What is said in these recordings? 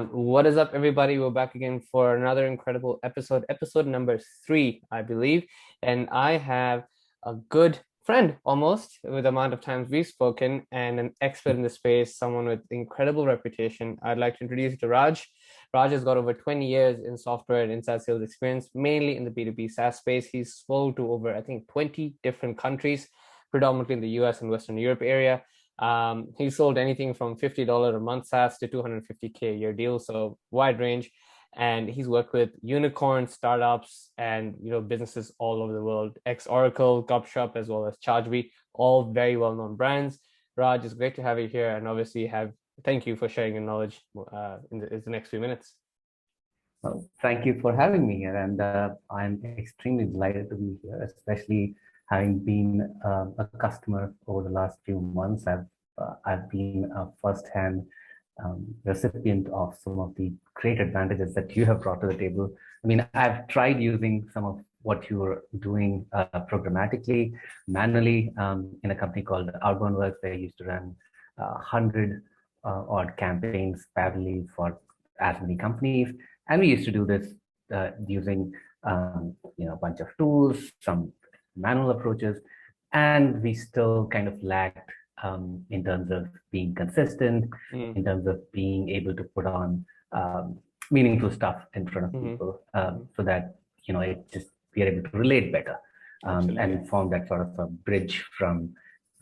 What is up, everybody? We're back again for another incredible episode number 3, I believe. And I have a good friend almost with the amount of times we've spoken and an expert in the space, someone with incredible reputation. I'd like to introduce you to Raj. Raj has got over 20 years in software and inside sales experience, mainly in the B2B SaaS space. He's sold to over, I think, 20 different countries, predominantly in the US and Western Europe area. He sold anything from $50 a month SaaS to 250K a year deal, so wide range. And he's worked with unicorn startups and businesses all over the world, ex Oracle, Gupshup, as well as ChargeBee, all very well known brands. Raj, it's great to have you here, and obviously thank you for sharing your knowledge in the next few minutes. Well, thank you for having me here, and I'm extremely delighted to be here, especially having been a customer over the last few months. I've been a first-hand recipient of some of the great advantages that you have brought to the table. I mean, I've tried using some of what you were doing programmatically, manually, in a company called Outbound, where I used to run 100 odd campaigns parallelly for as many companies. And we used to do this using a bunch of tools, some manual approaches, and we still kind of lacked in terms of being consistent, in terms of being able to put on meaningful stuff in front of people, so that it just we are able to relate better and form that sort of a bridge from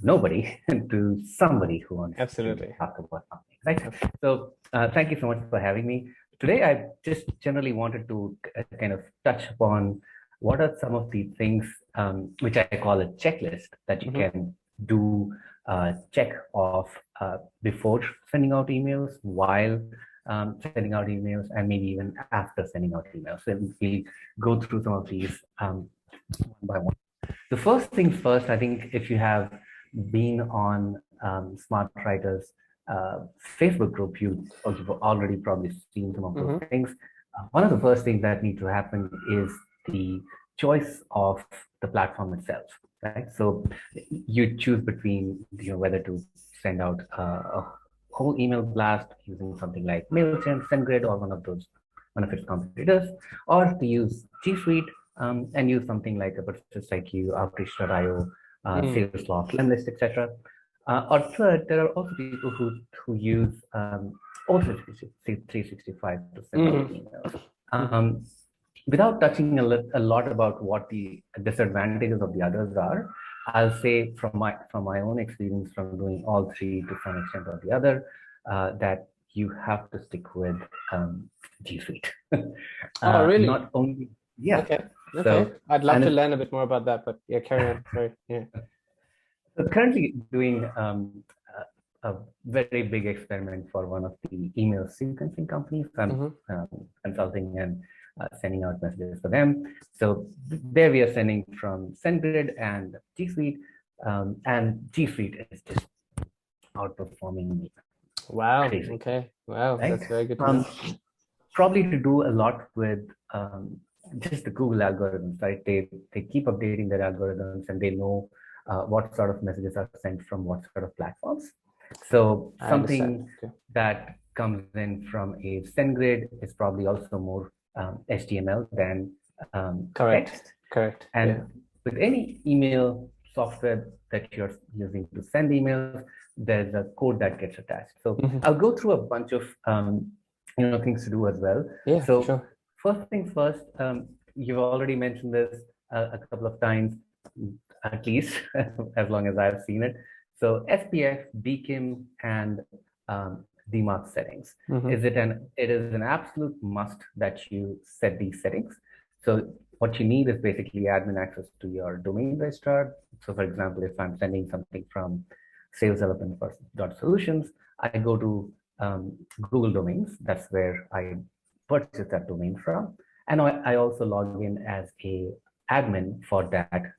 nobody to somebody who wants to talk about something, right? So thank you so much for having me. Today, I just generally wanted to kind of touch upon what are some of the things which I call a checklist that you can do, check off before sending out emails, while sending out emails, and maybe even after sending out emails. So we'll go through some of these one by one. The first things first, I think if you have been on Smart Writers Facebook group, you've already probably seen some of those things. One of the first things that need to happen is the choice of the platform itself, right? So you choose between whether to send out a whole email blast using something like MailChimp, SendGrid, or one of its competitors, or to use G Suite and use something like a PersistIQ, Outreach.io, Salesloft, Lemlist, etc. Or third, there are also people who use also 365 to send out emails. Without touching a lot about what the disadvantages of the others are, I'll say from my own experience from doing all three to some extent or the other, that you have to stick with G Suite. Oh, really? Not only, yeah. Okay. So, I'd love to learn a bit more about that, but yeah, carry on. Sorry. Yeah. So currently doing a very big experiment for one of the email sequencing companies. I'm consulting and sending out messages for them. So there we are sending from SendGrid and G Suite, and G Suite is just outperforming me. Wow. Crazy. Okay. Wow. Right? That's very good to know. Probably to do a lot with just the Google algorithms, right? They keep updating their algorithms, and they know what sort of messages are sent from what sort of platforms. So something that comes in from a SendGrid is probably also more HTML than text. Correct. And with any email software that you're using to send emails, there's a code that gets attached. So I'll go through a bunch of things to do as well. Yeah, so sure. First things first, you've already mentioned this a couple of times, at least as long as I've seen it. So SPF, BKIM, and DMARC settings. It is an absolute must that you set these settings. So what you need is basically admin access to your domain registrar. So for example, if I'm sending something from salesdevelopment.solutions, I go to Google Domains. That's where I purchase that domain from. And I also log in as a admin for that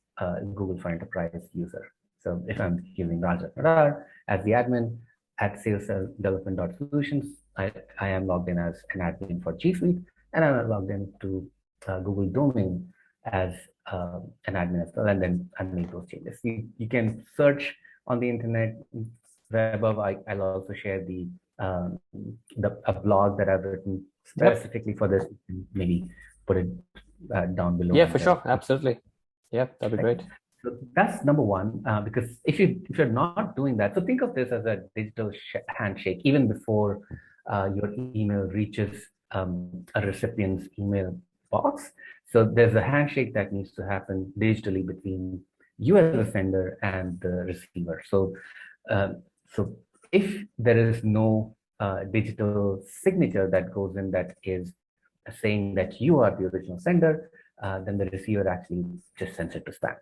Google for Enterprise user. So if I'm using Raj as the admin at salesdevelopment.solutions, I am logged in as an admin for G Suite, and I'm logged in to Google Domain as an admin as well, and then I make those changes. You can search on the internet. Where above, I'll also share the um, a blog that I've written Yep. specifically for this, maybe put it down below Yeah, in for the sure. Absolutely. Yep, that'd be right? great. So that's number one. Because if you're not doing that, so think of this as a digital handshake. Even before your email reaches a recipient's email box, so there's a handshake that needs to happen digitally between you as a sender and the receiver. Um, so if there is no digital signature that goes in that is saying that you are the original sender, then the receiver actually just sends it to spam.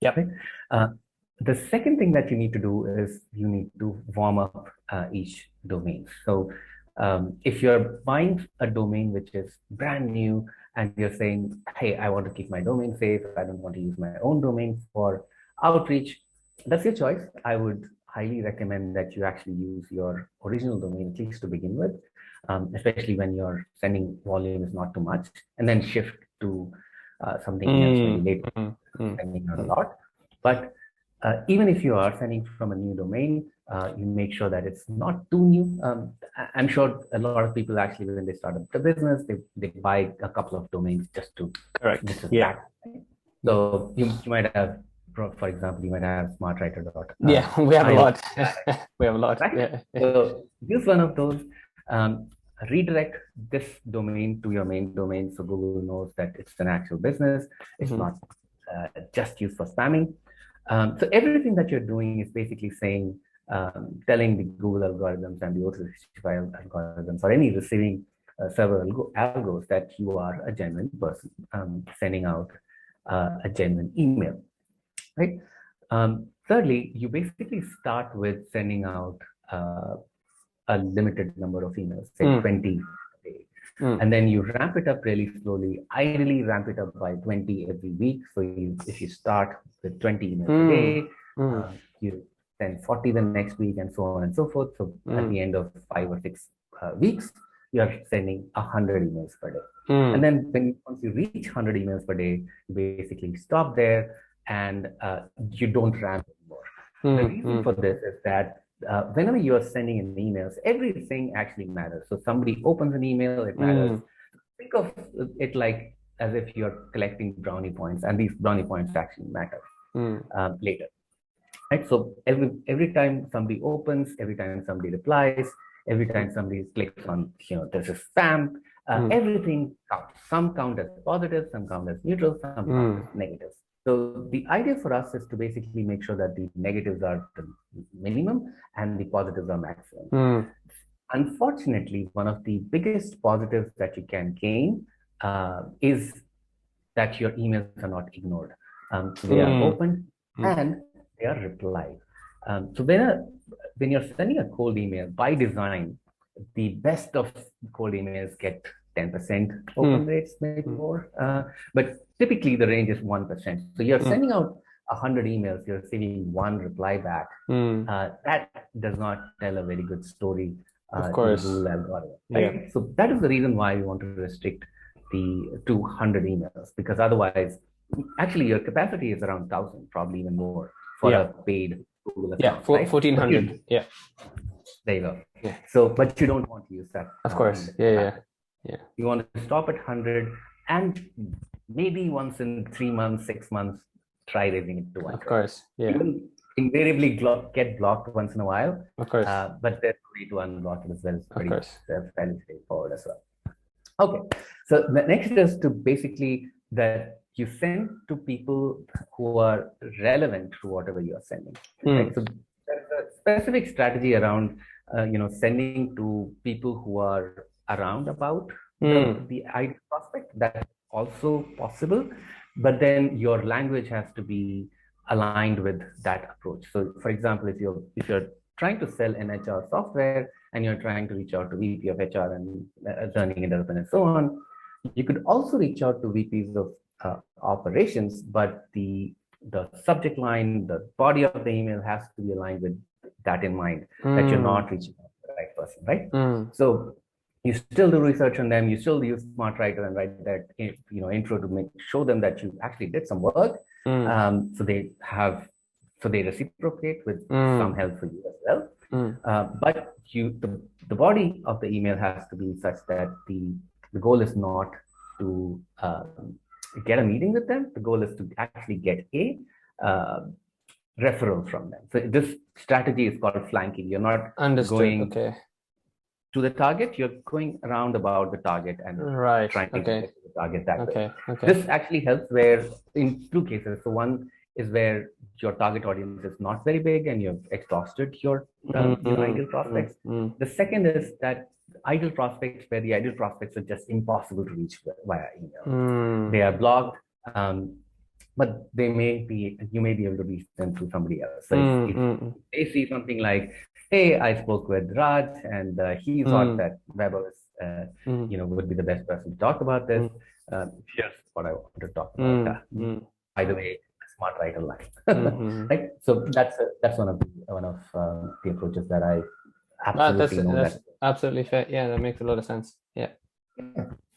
Yep. Right? Uh, the second thing that you need to do is you need to warm up each domain. So if you're buying a domain which is brand new and you're saying, hey, I want to keep my domain safe, I don't want to use my own domain for outreach, that's your choice. I would highly recommend that you actually use your original domain, at least to begin with, especially when your sending volume is not too much, and then shift to something else maybe Mm, later, mm, mm, sending out a mm. lot. But even if you are sending from a new domain, you make sure that it's not too new. I'm sure a lot of people actually, when they start up the business, they buy a couple of domains Correct. just as Yeah. back. Yeah. So you might have, for example, you might have Yeah, we have a io, lot. We have a lot. right? Yeah. So use one of those. Um, Redirect this domain to your main domain so Google knows that it's an actual business. It's Hmm. not just used for spamming. So everything that you're doing is basically saying, telling the Google algorithms and the O365 algorithms or any receiving server algos that you are a genuine person sending out a genuine email, right? Thirdly, you basically start with sending out uh, a limited number of emails, say Mm, 20 a day. mm, And then you ramp it up really slowly. Ideally, ramp it up by 20 every week. So if you start with 20 emails a mm, day, mm, you send 40 the next week and so on and so forth. So at mm, the end of 5 or 6 weeks, you're sending 100 emails per day. And mm, then once you reach 100 emails per day, you basically stop there and you don't ramp anymore. The mm, reason mm. for this is that whenever you are sending in emails, everything actually matters. So somebody opens an email, it matters. Mm, Think of it like as if you're collecting brownie points, and these brownie points actually matter mm, later. Right? So every time somebody opens, every time somebody replies, every time somebody clicks on, there's a spam, mm, everything counts. Some count as positive, some count as neutral, some count as mm, negative. So the idea for us is to basically make sure that the negatives are the minimum and the positives are maximum. mm, Unfortunately, one of the biggest positives that you can gain is that your emails are not ignored. So they are mm, opened mm. and they are replied. So when you're sending a cold email, by design, the best of cold emails get 10% open Mm, rates, maybe mm, more. But typically the range is 1%. So you're mm. sending out 100 emails, you're receiving one reply back. Mm. That does not tell a very good story Of to the course. Google algorithm, Yeah. right? So that is the reason why we want to restrict the 200 emails, because otherwise, actually, your capacity is around 1,000, probably even more for Yeah. a paid Google Yeah. account, right? But 1400. Yeah. there you go. Yeah. So, but you don't want to use that Of course. unlimited Yeah. Yeah. capacity. Yeah. You want to stop at 100 and maybe once in 3 months, 6 months, try raising it to Of 120. course. Yeah. You will invariably get blocked once in a while, Of course. but there's a way to unblock it as well. It's Of pretty course. fairly straightforward as well. Okay, so the next is to basically that you send to people who are relevant to whatever you are sending, right? Mm, So there's a specific strategy around, sending to people who are around about mm, the ideal prospect. That's also possible, but then your language has to be aligned with that approach. So, for example, if you're trying to sell an HR software and you're trying to reach out to VP of HR and learning and development and so on, you could also reach out to VPs of operations, but the subject line, the body of the email has to be aligned with that in mind, that you're mm, not reaching out to the right person, right? mm, So you still do research on them, you still use smart writer and write that intro to show them that you actually did some work. mm, So they reciprocate with some mm, help for you as well. Mm. But the body of the email has to be such that the goal is not to get a meeting with them. The goal is to actually get a uh, referral from them. So this strategy is called flanking. You're not Understood. going Okay. to the target, you're going around about the target and Right. trying to Okay. get to the target that way. Okay. Okay. This actually helps where in two cases. So one is where your target audience is not very big and you've exhausted your Mm, ideal mm, prospects. mm, The second is that ideal prospects where the ideal prospects are just impossible to reach via email. mm, They are blocked, but you may be able to reach them through somebody else. So if mm, they see something like, hey, I spoke with Raj and he thought mm, that Weber mm, would be the best person to talk about this. mm, Here's what I want to talk about. mm, mm, By the way, smart writer mm, line, mm. right? So that's one of the approaches that I Well, that's absolutely know that's that. absolutely fair. Yeah, that makes a lot of sense. Yeah.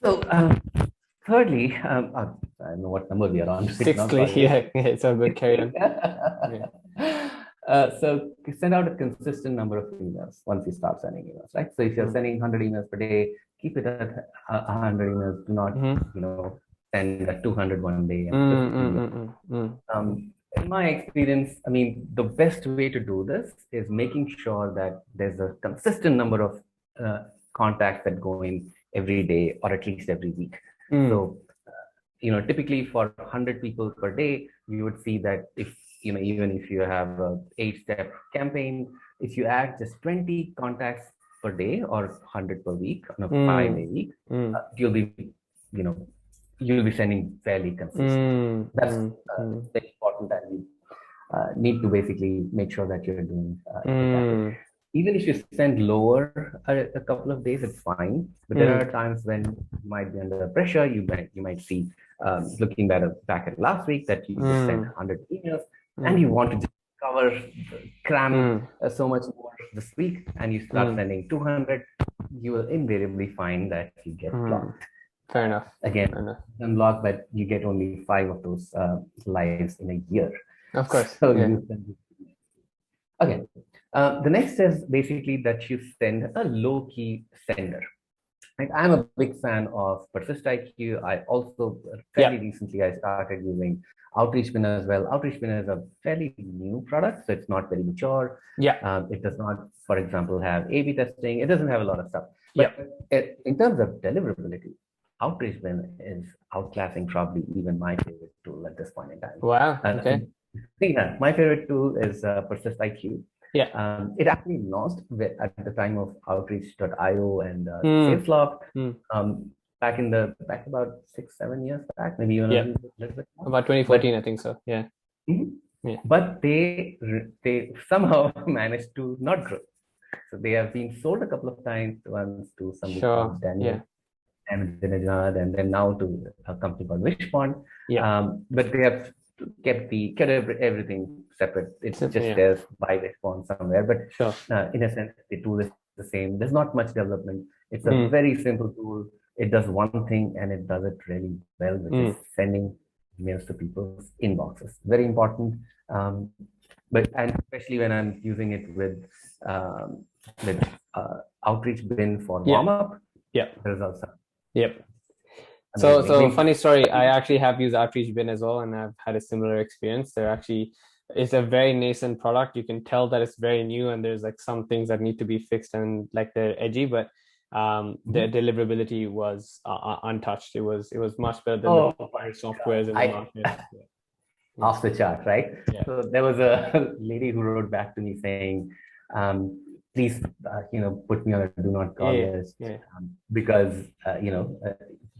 So thirdly, I know what number we are on right now. Sixthly, Sorry. yeah, yeah, it's all good. Carry on. Yeah. So send out a consistent number of emails once you start sending emails, right? So if you're Mm. sending 100 emails per day, keep it at 100 emails. Do not, Mm-hmm. send 200 one day Mm, and 50. mm, mm, mm, In my experience, I mean, the best way to do this is making sure that there's a consistent number of contacts that go in every day or at least every week. mm, So typically for 100 people per day, you would see that if, even if you have a 8-step campaign, if you add just 20 contacts per day or 100 per week on a mm, 5-day week, mm, you know, you'll be sending fairly consistently. mm, That's mm, mm, very important and you need to basically make sure that you're doing it that way. mm, Even if you send lower a couple of days, it's fine. But there mm, are times when you might be under pressure. You might see, looking back at last week, that you just sent mm, 100 emails and mm, you want to just cram mm, so much more this week, and you start mm, sending 200, you will invariably find that you get mm. blocked. Fair enough. Again, Fair enough. unblocked, but you get only 5 of those lives in a year. Of course. So Yeah. you send. Okay. The next is basically that you send a low-key sender. And I'm a big fan of Persist IQ. I also fairly Yeah. recently I started using Outreach Bin as well. Outreach Bin is a fairly new product, so it's not very mature. Yeah. It does not, for example, have A/B testing. It doesn't have a lot of stuff. Yeah. But in terms of deliverability, Outreach Bin is outclassing probably even my favorite tool at this point in time. Wow. So Okay. yeah, my favorite tool is Persist IQ. Yeah. It actually launched at the time of Outreach.io and Mm, SalesLoft, mm. um, back about 6-7 years back, maybe even a Yeah. little bit more. About 2014, But I think so. Yeah. mhm. Yeah. but they somehow managed to not grow. So they have been sold a couple of times, once to somebody Sure. called Daniel Yeah. and then now to a company called Wishpond. Yeah. But they have kept everything separate. It's Simple. just Yeah. there by Wishpond somewhere. But Sure. in a sense, the tool is the same. There's not much development. It's a Mm, very simple tool. It does one thing and it does it really well, which is mm, sending emails to people's inboxes. Very important. Um, and especially when I'm using it um, with Outreach Bin for yeah. warm up, Yeah. the results are Yep. So amazing. I funny mean, story. I actually have used Outreach Bin as well, and I've had a similar experience. They're actually it's a very nascent product. You can tell that it's very new, and there's like some things that need to be fixed, and like they're edgy, but the mhm. deliverability was untouched. It was much better than the Oh my other God. softwares in the market. Yeah. Off the chart, right? Yeah. So there was a lady who wrote back to me saying, please, put me on a do not call Yeah. list, Yeah. because,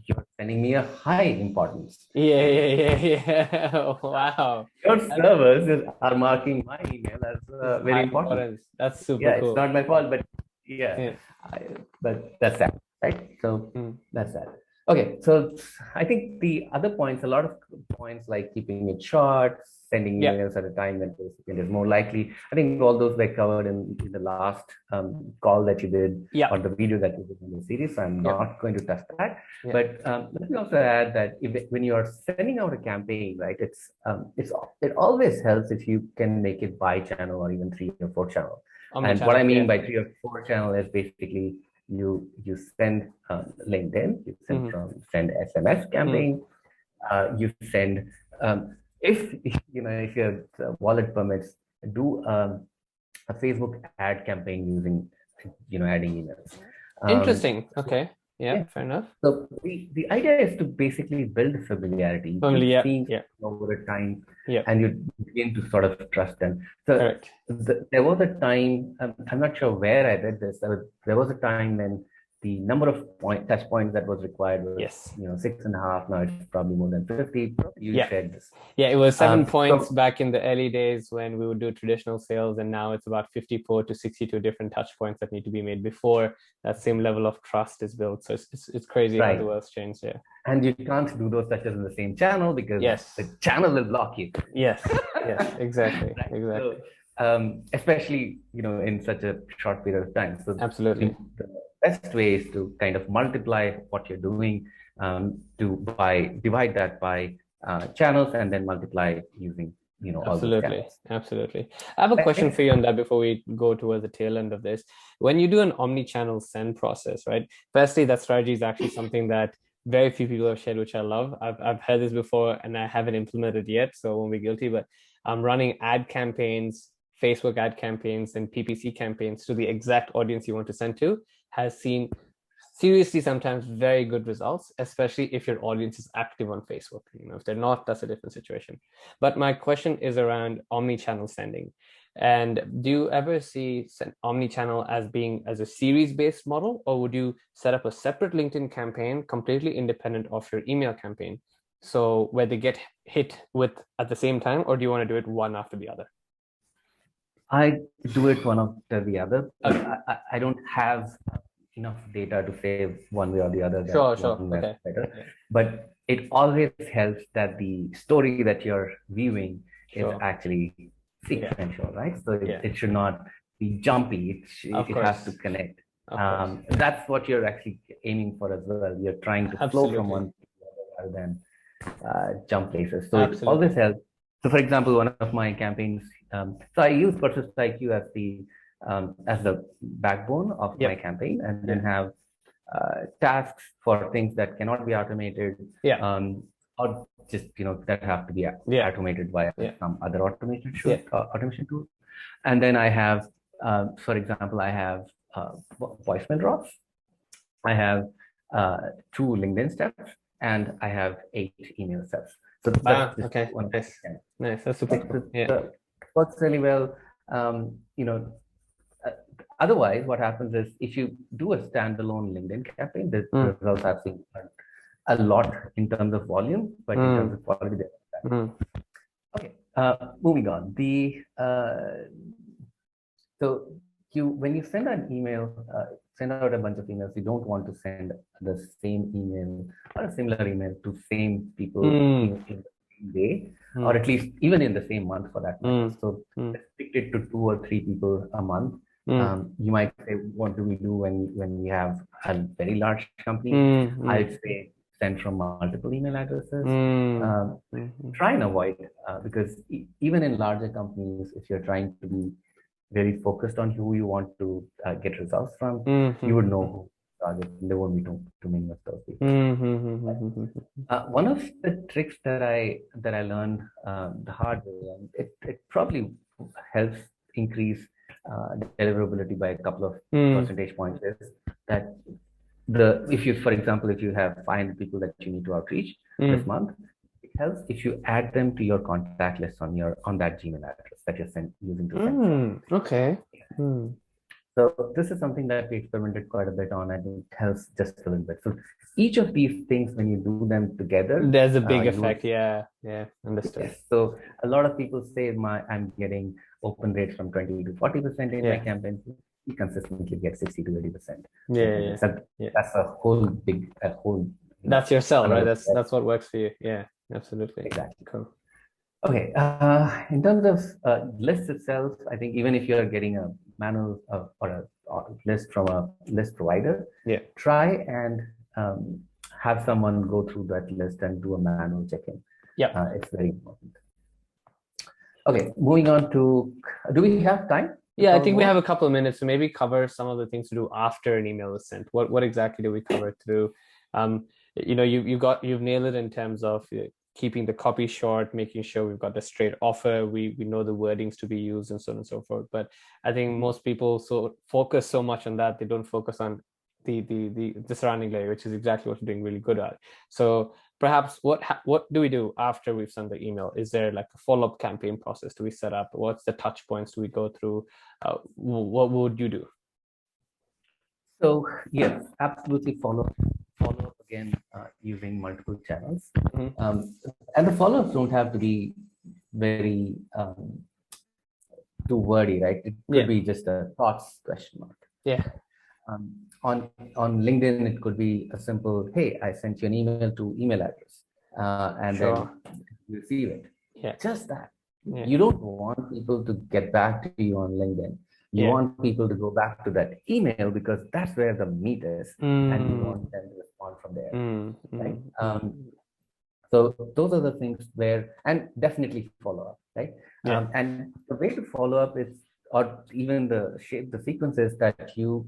you're sending me a high importance. Yeah. Yeah. Yeah. Yeah. Wow. Your That's, servers are marking my email as that's very high important. importance. That's super Yeah, it's cool. not my fault, but yeah, Yeah. but that's that, right? So Mm. that's that. Okay, so I think the other points, a lot of points like keeping it short, sending Yeah. emails at a time when the recipient is more likely. I think all those were covered in the last call that you did Yeah. or the video that you did in the series. So I'm Yeah. not going to touch that. Yeah. But let me also add that when you are sending out a campaign, right, it always helps if you can make it by channel or even 3 or 4 channel. And what I Omnichannel, mean yeah. by 3 or 4 channel is basically you send LinkedIn, you send Mm-hmm. send SMS Mm. campaign, you send if if your wallet permits, do a Facebook ad campaign using adding emails. Interesting. So Okay. Yeah, yeah, fair enough. so the idea is to basically build familiarity. You Only, yeah, see yeah, over a time, yeah. and you begin to sort of trust them. So Correct. there was a time, I'm not sure where I read this. There was a time when the number of touch points that was required was, Yes. 6.5. Now it's probably more than 50. You Yeah. shared this. Yeah, it was 7 points So back in the early days when we would do traditional sales, and now it's about 54 to 62 different touch points that need to be made before that same level of trust is built. So it's crazy how the right, world's changed. Yeah. and you can't do those touches in the same channel because the Yes. channel will block you. Yes. Yes. Exactly. Right. So, Exactly. especially, in such a short period of time. So Absolutely. the best way is to kind of multiply what you're doing, divide that by channels and then multiply using, all those Absolutely. channels. Absolutely. I have a question for you on that before we go towards the tail end of this. When you do an omni-channel send process, right? Firstly, that strategy is actually something that very few people have shared, which I love. I've heard this before and I haven't implemented yet, so I won't be guilty, but I'm running ad campaigns, Facebook ad campaigns, and PPC campaigns to the exact audience you want to send to, has seen seriously sometimes very good results, especially if your audience is active on Facebook. If they're not, that's a different situation. But my question is around omni-channel sending. And do you ever see omni-channel as being as a series-based model, or would you set up a separate LinkedIn campaign completely independent of your email campaign? So where they get hit with at the same time, or do you want to do it one after the other? I do it one after the other. Okay. I don't have enough data to say one way or the other that Sure, sure. one way is Okay. better. Yeah. But it always helps that the story that you're viewing is Sure. actually Yeah. sequential, right? So it, Yeah. it should not be jumpy. Of It has to course. connect. Of course. That's what you're actually aiming for as well. You're trying to flow from Absolutely. one to the other rather than jump places. So it always Absolutely. helps. So, for example, one of my campaigns, so I use Persist IQ as the backbone of my Yep. campaign, and then Yeah. have tasks for things that cannot be automated, Yeah. or just that have to be Yeah. automated via Yeah. some other Yeah. automation tool. And then I have, for example, I have voicemail drops. I have uh, 2 LinkedIn steps, and I have 8 email steps. So that's Wow. just Okay. one of Nice. them. Nice. That's super Right? cool. So Yeah. works really well. Um, you know, uh, Otherwise, what happens is if you do a standalone LinkedIn campaign, the Mm, results I've seen are a lot in terms of volume, but in terms mm, of quality, they're not bad. mm, Okay, moving on. So when you send an email, send out a bunch of emails, you don't want to send the same email or a similar email to same people mm, in the same day, or mm, at least even in the same month for that matter. mm, So mm, restrict it to 2 or 3 people a month. mm, You might say, what do we do when we have a very large company? mm, mm, I'd say send from multiple email addresses. mm, Um, mm, Try and avoid because even in larger companies, if you're trying to be very focused on who you want to get results from, mm, you would know mm, who to target. There won't be too many of those people. mm, mm, One of the tricks that I learned the hard way, and it probably helps increase deliverability by a couple of mm, percentage points, is that if you, for example, if you have 500 people that you need to outreach this mm, month, it helps if you add them to your contact list on that Gmail address that you're using to send from. okay. Mm. So this is something that we experimented quite a bit on, and it helps just a little bit. So each of these things, when you do them together, There's a big you would. effect. Yeah. Yeah. Understood. Yes. So a lot of people say I'm getting open rates from 20 to 40% in my Yeah. campaigns. We consistently get 60 to 80% Yeah. open Yeah. rates. That, Yeah. that's a whole, That's your sell, right? another. That's what works for you. Yeah. Absolutely. Exactly. Cool. Okay. In terms of lists itself, I think even if you're getting a manual or list from a list provider, Yeah. try and have someone go through that list and do a manual check-in. Yep. It's very important. Okay, moving on to, do we have time? to Yeah, I cover think we have more? a couple of minutes to maybe cover some of the things to do after an email is sent. What exactly do we cover through? Um, you've nailed it in terms of keeping the copy short, making sure we've got the straight offer, we know the wordings to be used, and so on and so forth. But I think Mhm. most people focus so much on that they don't focus on the surrounding layer, which is exactly what you're doing really good at. So perhaps what do we do after we've sent the email? Is there like a follow-up campaign process do we set up? What's the touch points do we go through? What would you do? So yes, absolutely follow up again using multiple channels, Hmm. um, and the follow ups don't have to be very too wordy, right? It could Yeah, be just a thoughts question mark. yeah, Um, on LinkedIn, it could be a simple, "Hey, I sent you an email to email address," and then sure. you receive it. Yeah, Just that. yeah, You don't want people to get back to you on LinkedIn. You yeah. want people to go back to that email because that's where the meat is, and you Mm, want them to respond from there, mm, right? mm, mm. So those are the things where, and definitely follow up, right? Yeah. And the way to follow up is, or even the shape, the sequence is that you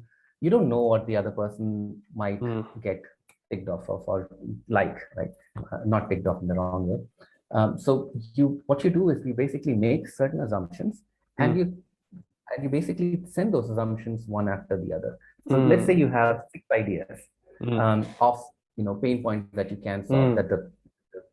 don't know what the other person might Mm, get ticked off of or like, right? Not ticked off in the wrong way. So what you do is you basically make certain assumptions, and mm, you basically send those assumptions one after the other. So let's say mm, you have 6 ideas mm, of pain points that you can solve, mm,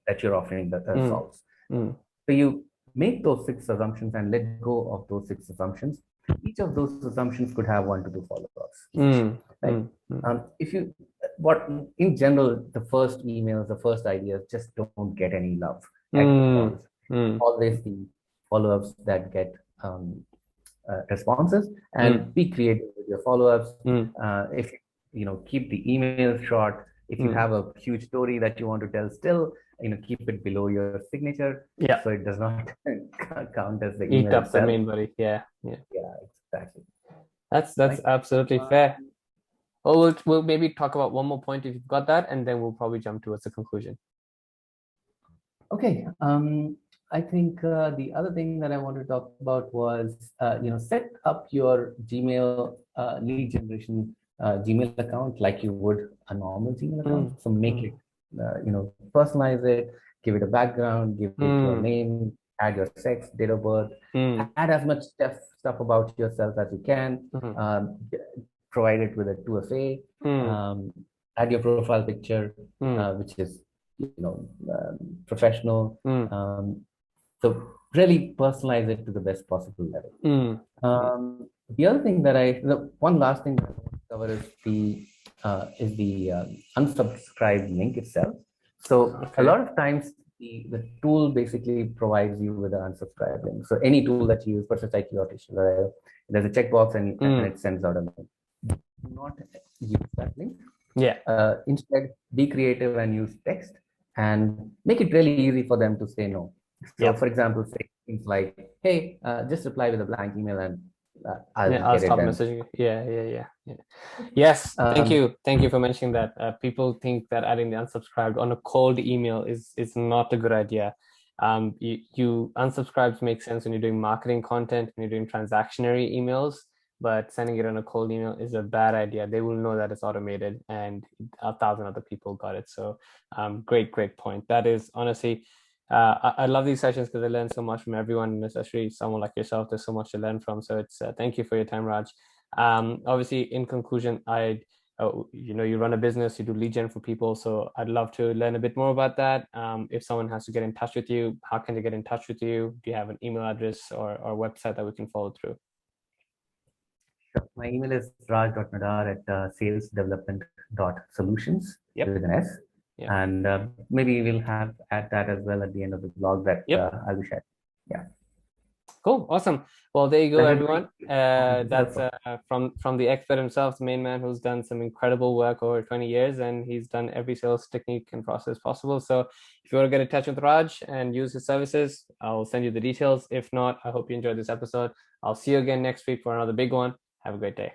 that you're offering that mm, solves. mm, So you make those 6 assumptions and let go of those 6 assumptions. Each of those assumptions could have 1 to 2 follow-ups each, mm, right? mm, mm, If you what in general, the first emails, the first ideas just don't get any love at mm, all. mm, Always the follow-ups that get responses, mm, and be creative with your follow-ups. mm, If keep the emails short. If you mm. have a huge story that you want to tell, still keep it below your signature Yeah. so it does not count as the Eat email up the itself. main body. Yeah, yeah. Yeah, exactly. That's Right. absolutely Uh, fair. Well, we'll maybe talk about one more point if you've got that, and then we'll probably jump towards the conclusion. Okay. I think the other thing that I want to talk about was, set up your Gmail lead generation Gmail account like you would a normal Gmail account. Mm, So make it, mm, personalize it, give it a background, give it your mm, name, add your sex, date of birth, mm, add as much stuff about yourself as you can. mm, Um, Provide it with a 2FA. mm, Um, Add your profile picture, mm, which is professional. mm, So really personalize it to the best possible level. mm, mm. The other thing the one last thing that I want to cover is the unsubscribe link itself. So a Okay. lot of times the tool basically provides you with an unsubscribe link. So any tool that you use, for such like there's a checkbox and Mm, it sends out a link. Do not use that link. yeah. Instead, be creative and use text and make it really easy for them to say no. So, Yep. for example, say things like, "Hey, just reply with a blank email and Yeah, I'll I'll get it stop done." messaging you. Yeah, yeah, yeah, yeah. Yes, thank Um, you. Thank you for mentioning that. People think that adding the unsubscribed on a cold email is not a good idea. You unsubscribes make sense when you're doing marketing content, when you're doing transactionary emails, but sending it on a cold email is a bad idea. They will know that it's automated and 1,000 other people got it. So, great point. That is honestly I love these sessions because I learn so much from everyone, and especially someone like yourself. There's so much to learn from. So it's thank you for your time, Raj. Obviously, in conclusion, you run a business, you do lead gen for people. So I'd love to learn a bit more about that. If someone has to get in touch with you, how can they get in touch with you? Do you have an email address or website that we can follow through? my email is raj.nadar at salesdevelopment.solutions Yep, with an S. yep, And maybe we'll have add that as well at the end of the blog that yep. I'll be sharing. Yeah. Cool, awesome. Well, there you go, Pleasure doing everyone. it. Hope this is That's helpful. from the expert himself, the main man who's done some incredible work over 20 years, and he's done every sales technique and process possible. So, if you want to get in touch with Raj and use his services, I'll send you the details. If not, I hope you enjoyed this episode. I'll see you again next week for another big one. Have a great day.